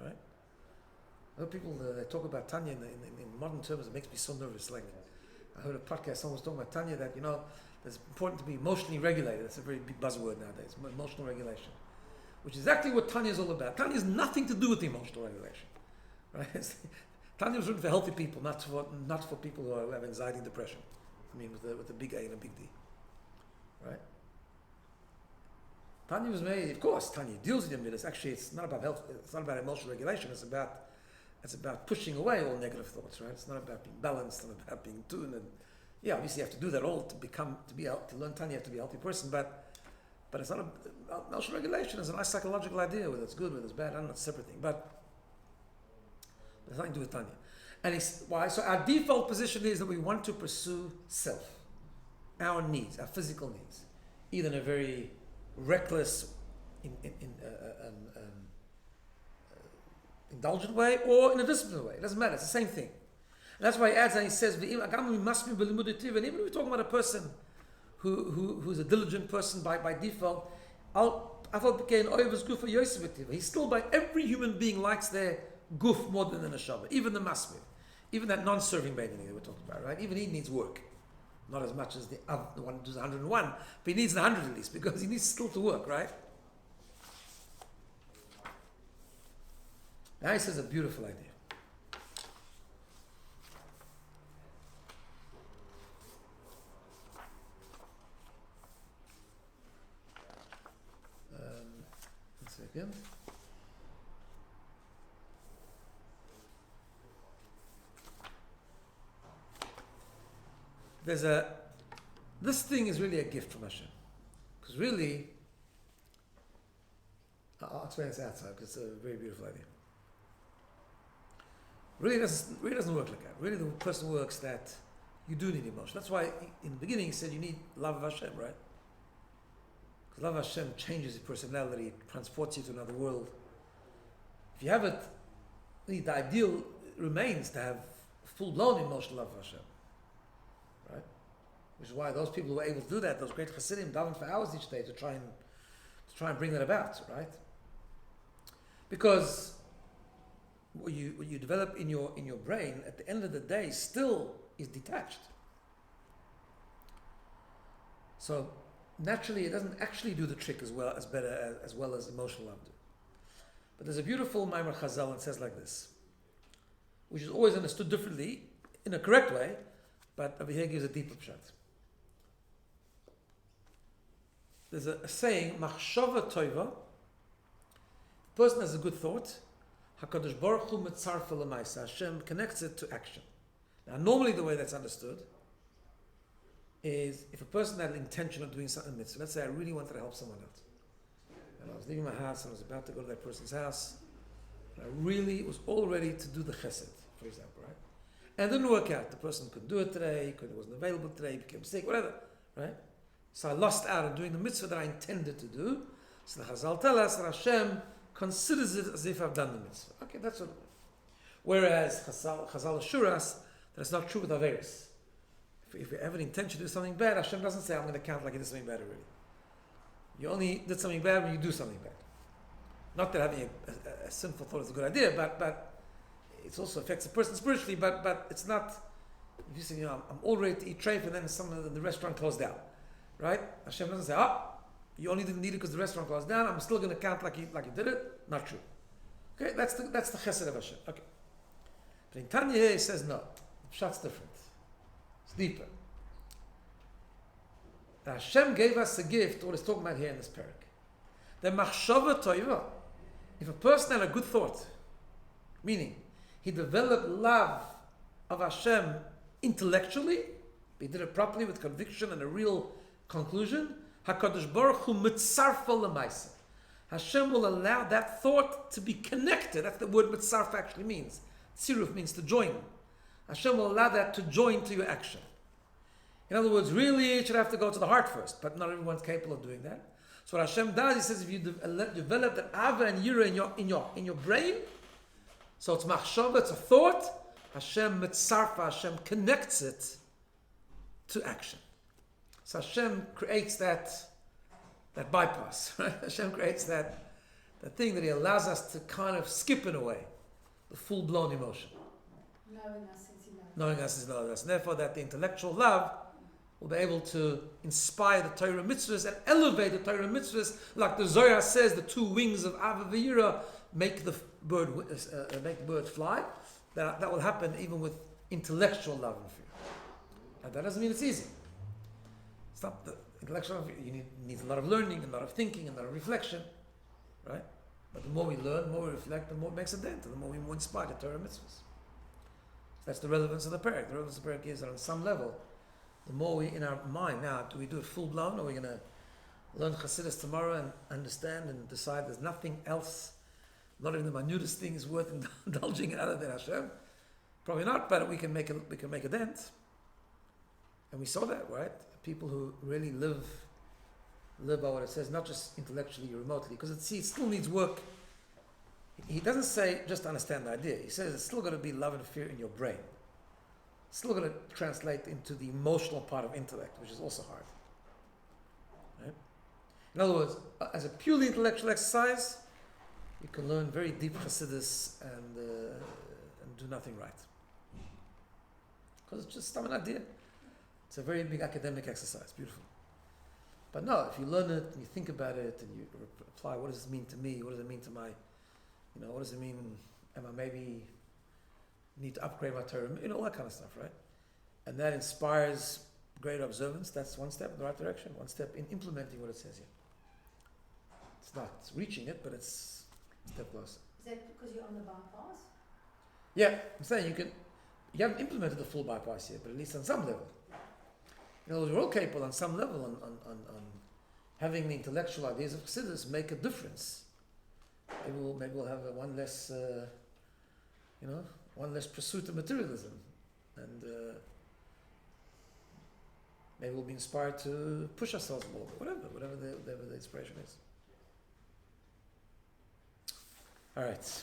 Right? Other people, they talk about Tanya in modern terms, it makes me so nervous. Like, I heard a podcast, someone was talking about Tanya that, it's important to be emotionally regulated. That's a very big buzzword nowadays, emotional regulation. Which is exactly what Tanya is all about. Tanya has nothing to do with the emotional regulation. Right? Tanya was written for healthy people, not for people who have anxiety and depression. I mean, with a big A and a big D. Right? Tanya was made, of course, Tanya deals with them. Actually, it's not about health, it's not about emotional regulation, it's about pushing away all negative thoughts, right? It's not about being balanced and about being tuned. And yeah, obviously you have to do that all to learn Tanya, you have to be a healthy person, but it's not emotional regulation is a nice psychological idea, whether it's good, whether it's bad, I don't know, it's a separate thing, but there's nothing to do with Tanya. And why? So our default position is that we want to pursue self, our needs, our physical needs, either in a very reckless, indulgent way or in a disciplined way. It doesn't matter. It's the same thing. And that's why he adds and he says, and even if we're talking about a person who's a diligent person by default, he's still, by every human being likes their guf more than the neshama, even the masmid, even that non-serving Benoni that we're talking about, right? Even he needs work. Not as much as the one who does 101, but he needs the 100 at least, because he needs still to work, right? Now he says a beautiful idea. One second. This thing is really a gift from Hashem. Because really, I'll explain this outside because it's a very beautiful idea. Really doesn't work like that. Really the person works that you do need emotion. That's why in the beginning he said you need love of Hashem, right? Because love of Hashem changes your personality, it transports you to another world. If you have it, the ideal remains to have full-blown emotional love of Hashem. Right? Which is why those people who are able to do that, those great Hasidim, daven for hours each day to try and bring that about, right? Because what you develop in your brain at the end of the day still is detached. So naturally, it doesn't actually do the trick as well as emotional love do. But there's a beautiful Maimar Chazal that says like this, which is always understood differently in a correct way, but over here gives a deeper pshat. There's a saying, Machshava Toiva, the person has a good thought, HaKadosh Baruch Hu Mitzarfa L'maisa, Hashem connects it to action. Now normally the way that's understood is if a person had an intention of doing something mitzvah, let's say I really wanted to help someone out. And I was leaving my house and I was about to go to that person's house, and I really was all ready to do the chesed, for example, right? And it didn't work out. The person couldn't do it today, wasn't available today, became sick, whatever, right? So I lost out on doing the mitzvah that I intended to do. So the Chazal tell us that Hashem considers it as if I've done the mitzvah. Okay, that's what. Whereas Chazal assure us that it's not true with Averis. If you have an intention to do something bad, Hashem doesn't say, I'm going to count like you did something bad already. You only did something bad when you do something bad. Not that having a sinful thought is a good idea, but it also affects a person spiritually, but it's not, if you say, I'm all ready to eat treif and then the restaurant closed down, right? Hashem doesn't say, you only didn't need it because the restaurant closed down, I'm still going to count like you did it. Not true. Okay, that's the chesed of Hashem. Okay. But in Tanya here, he says, no, the pshat's different. It's deeper. Hashem gave us a gift, what he's talking about here in this parak. The machshava toiva. If a person had a good thought, meaning he developed love of Hashem intellectually, he did it properly with conviction and a real conclusion, HaKadosh Baruch Hu mitzarfa l'maisa. Hashem will allow that thought to be connected. That's the word mitzarfa actually means. Tziruf means to join. Hashem will allow that to join to your action. In other words, really it should have to go to the heart first, but not everyone's capable of doing that. So what Hashem does, he says, if you develop that ava and yira in your brain, so it's machshava, it's a thought, Hashem mitzarfa, Hashem connects it to action. So Hashem creates that bypass, right? Hashem creates that thing that he allows us to kind of skip in a way, the full-blown emotion. Knowing us as he knows. Knowing us as he knows us. And therefore that the intellectual love will be able to inspire the Torah mitzvahs and elevate the Torah mitzvahs, like the Zohar says, the two wings of Ava V'Yira make the bird fly. That will happen even with intellectual love and fear. And that doesn't mean it's easy. It's not the intellectual love. You need a lot of learning, a lot of thinking, a lot of reflection, right? But the more we learn, the more we reflect, the more it makes a dent, and the more we inspire the Torah mitzvahs. That's the relevance of the parak. The relevance of the parak is that on some level, the more we, in our mind, now, do we do it full blown, or are we going to learn Chassidus tomorrow and understand and decide there's nothing else, not even the minutest thing is worth indulging in other than Hashem? Probably not, but we can make a dent. And we saw that, right? People who really live by what it says, not just intellectually or remotely, because it still needs work. He doesn't say just understand the idea. He says it's still going to be love and fear in your brain. It's still going to translate into the emotional part of intellect, which is also hard. Right? In other words, as a purely intellectual exercise, you can learn very deep Chassidus and do nothing right. Because it's just an idea. It's a very big academic exercise, beautiful. But no, if you learn it and you think about it and you apply, what does it mean to me? What does it mean to my, what does it mean? Am I maybe need to upgrade my Torah? All that kind of stuff, right? And that inspires greater observance. That's one step in the right direction. One step in implementing what it says here. It's not reaching it, but it's a step closer. Is that because you're on the bypass? Yeah, I'm saying you haven't implemented the full bypass yet, but at least on some level. In other words, we're all capable on some level on having the intellectual ideas of Chassidus make a difference. Maybe we'll have one less, one less pursuit of materialism, and maybe we'll be inspired to push ourselves more. Whatever the inspiration is. All right.